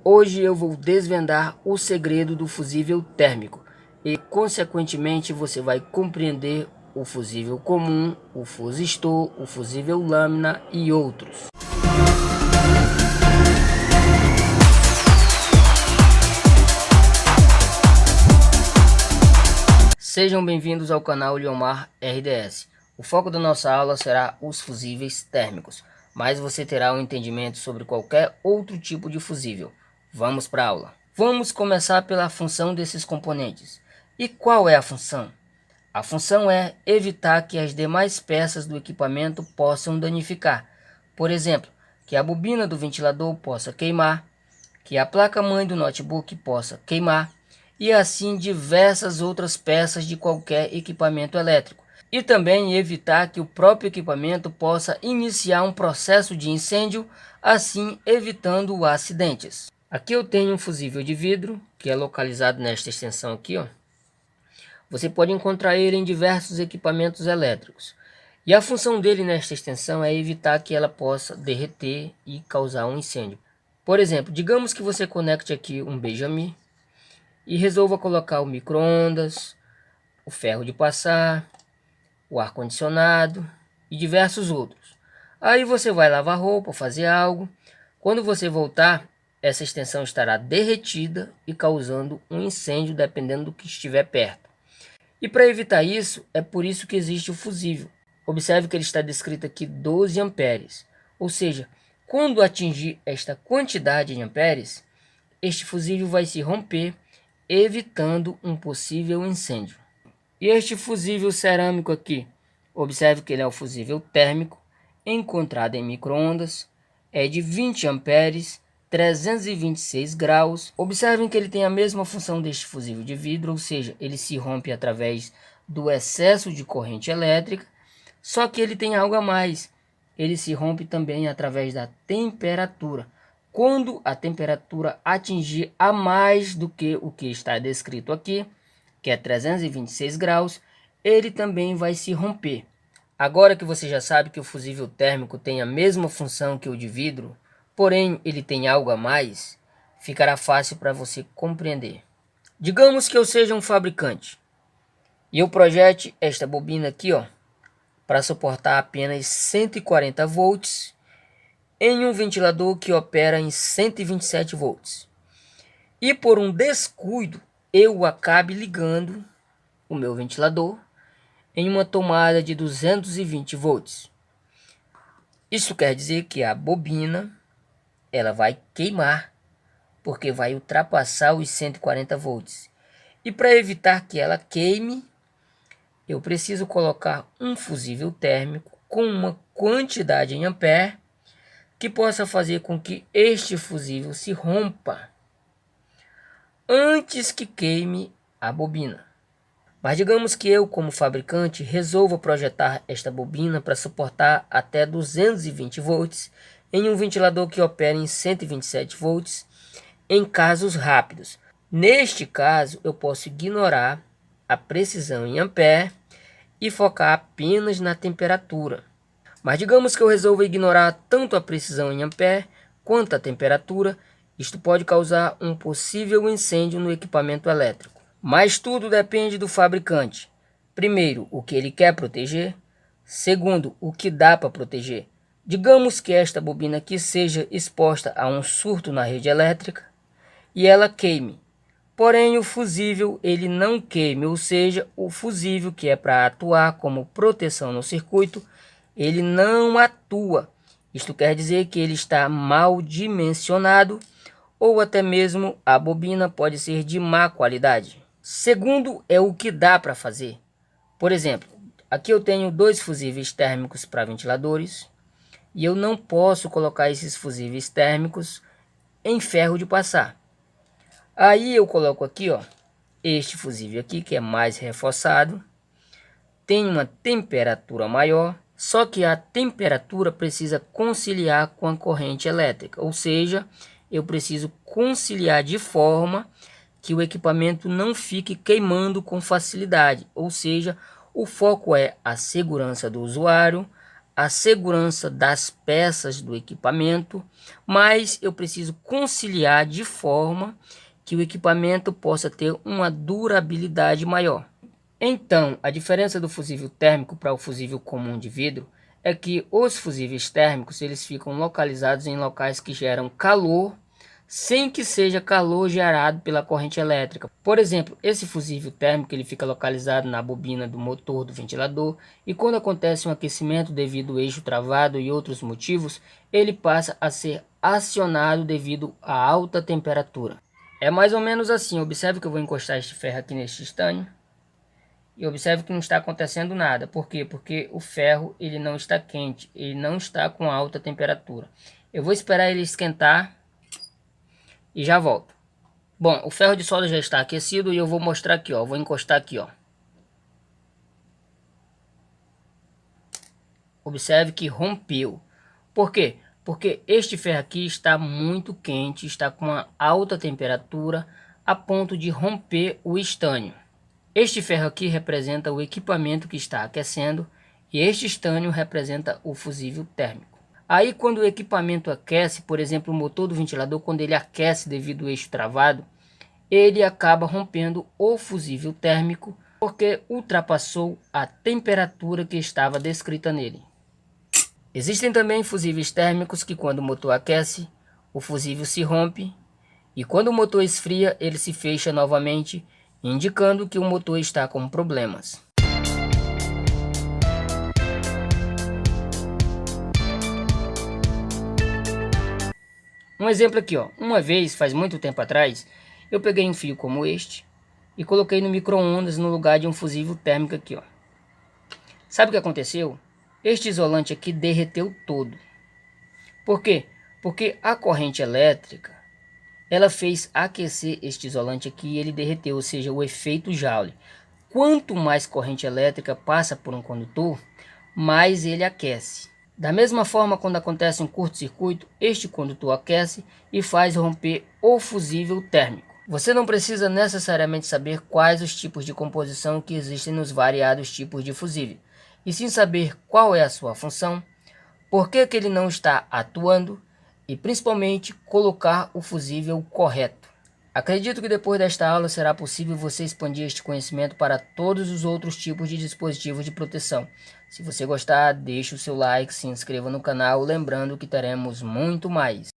Hoje eu vou desvendar o segredo do fusível térmico e, consequentemente, você vai compreender o fusível comum, o fusistor, o fusível lâmina e outros. Sejam bem-vindos ao canal Liomar RDS. O foco da nossa aula será os fusíveis térmicos, mas você terá um entendimento sobre qualquer outro tipo de fusível. Vamos para a aula. Vamos começar pela função desses componentes. E qual é a função? A função é evitar que as demais peças do equipamento possam danificar. Por exemplo, que a bobina do ventilador possa queimar, que a placa-mãe do notebook possa queimar, e assim diversas outras peças de qualquer equipamento elétrico. E também evitar que o próprio equipamento possa iniciar um processo de incêndio, assim evitando acidentes. Aqui eu tenho um fusível de vidro, que é localizado nesta extensão aqui, ó. Você pode encontrar ele em diversos equipamentos elétricos. E a função dele nesta extensão é evitar que ela possa derreter e causar um incêndio. Por exemplo, digamos que você conecte aqui um Benjamin e resolva colocar o micro-ondas, o ferro de passar, o ar-condicionado e diversos outros. Aí você vai lavar roupa, fazer algo. Quando você voltar, essa extensão estará derretida e causando um incêndio dependendo do que estiver perto. E para evitar isso, é por isso que existe o fusível. Observe que ele está descrito aqui 12 amperes. Ou seja, quando atingir esta quantidade de amperes, este fusível vai se romper, evitando um possível incêndio. E este fusível cerâmico aqui, observe que ele é o fusível térmico, encontrado em micro-ondas, é de 20 amperes, 326 graus. Observem que ele tem a mesma função deste fusível de vidro, ou seja, ele se rompe através do excesso de corrente elétrica, só que ele tem algo a mais, ele se rompe também através da temperatura. Quando a temperatura atingir a mais do que o que está descrito aqui, que é 326 graus, ele também vai se romper. Agora que você já sabe que o fusível térmico tem a mesma função que o de vidro, porém ele tem algo a mais, ficará fácil para você compreender. Digamos que eu seja um fabricante e eu projete esta bobina aqui, ó, para suportar apenas 140 volts em um ventilador que opera em 127 volts. E por um descuido, eu acabe ligando o meu ventilador em uma tomada de 220 volts. Isso quer dizer que a bobina ela vai queimar, porque vai ultrapassar os 140 volts. E para evitar que ela queime, eu preciso colocar um fusível térmico com uma quantidade em ampere que possa fazer com que este fusível se rompa antes que queime a bobina. Mas digamos que eu, como fabricante, resolva projetar esta bobina para suportar até 220 volts em um ventilador que opera em 127 volts em casos rápidos. Neste caso, eu posso ignorar a precisão em ampere e focar apenas na temperatura. Mas digamos que eu resolva ignorar tanto a precisão em ampere quanto a temperatura, isto pode causar um possível incêndio no equipamento elétrico. Mas tudo depende do fabricante. Primeiro, o que ele quer proteger. Segundo, o que dá para proteger. Digamos que esta bobina aqui seja exposta a um surto na rede elétrica e ela queime. Porém, o fusível ele não queime, ou seja, o fusível que é para atuar como proteção no circuito, ele não atua. Isto quer dizer que ele está mal dimensionado ou até mesmo a bobina pode ser de má qualidade. Segundo é o que dá para fazer. Por exemplo, aqui eu tenho dois fusíveis térmicos para ventiladores e eu não posso colocar esses fusíveis térmicos em ferro de passar. Aí eu coloco aqui, ó, este fusível aqui que é mais reforçado, tem uma temperatura maior, só que a temperatura precisa conciliar com a corrente elétrica, ou seja, eu preciso conciliar de forma que o equipamento não fique queimando com facilidade, ou seja, o foco é a segurança do usuário, a segurança das peças do equipamento, mas eu preciso conciliar de forma que o equipamento possa ter uma durabilidade maior. Então, a diferença do fusível térmico para o fusível comum de vidro é que os fusíveis térmicos eles ficam localizados em locais que geram calor sem que seja calor gerado pela corrente elétrica. Por exemplo, esse fusível térmico ele fica localizado na bobina do motor do ventilador e quando acontece um aquecimento devido ao eixo travado e outros motivos, ele passa a ser acionado devido à alta temperatura. É mais ou menos assim. Observe que eu vou encostar este ferro aqui neste estanho e observe que não está acontecendo nada. Por quê? Porque o ferro ele não está quente, ele não está com alta temperatura. Eu vou esperar ele esquentar e já volto. Bom, o ferro de solda já está aquecido e eu vou mostrar aqui, ó. Vou encostar aqui, ó. Observe que rompeu. Por quê? Porque este ferro aqui está muito quente, está com uma alta temperatura a ponto de romper o estânio. Este ferro aqui representa o equipamento que está aquecendo e este estânio representa o fusível térmico. Aí quando o equipamento aquece, por exemplo o motor do ventilador, quando ele aquece devido ao eixo travado, ele acaba rompendo o fusível térmico porque ultrapassou a temperatura que estava descrita nele. Existem também fusíveis térmicos que quando o motor aquece, o fusível se rompe e quando o motor esfria, ele se fecha novamente, indicando que o motor está com problemas. Um exemplo aqui, ó. Uma vez, faz muito tempo atrás, eu peguei um fio como este e coloquei no micro-ondas no lugar de um fusível térmico aqui, ó. Sabe o que aconteceu? Este isolante aqui derreteu todo. Por quê? Porque a corrente elétrica, ela fez aquecer este isolante aqui e ele derreteu, ou seja, o efeito Joule. Quanto mais corrente elétrica passa por um condutor, mais ele aquece. Da mesma forma, quando acontece um curto-circuito, este condutor aquece e faz romper o fusível térmico. Você não precisa necessariamente saber quais os tipos de composição que existem nos variados tipos de fusível, e sim saber qual é a sua função, por que ele não está atuando e principalmente colocar o fusível correto. Acredito que depois desta aula será possível você expandir este conhecimento para todos os outros tipos de dispositivos de proteção. Se você gostar, deixe o seu like, se inscreva no canal, lembrando que teremos muito mais.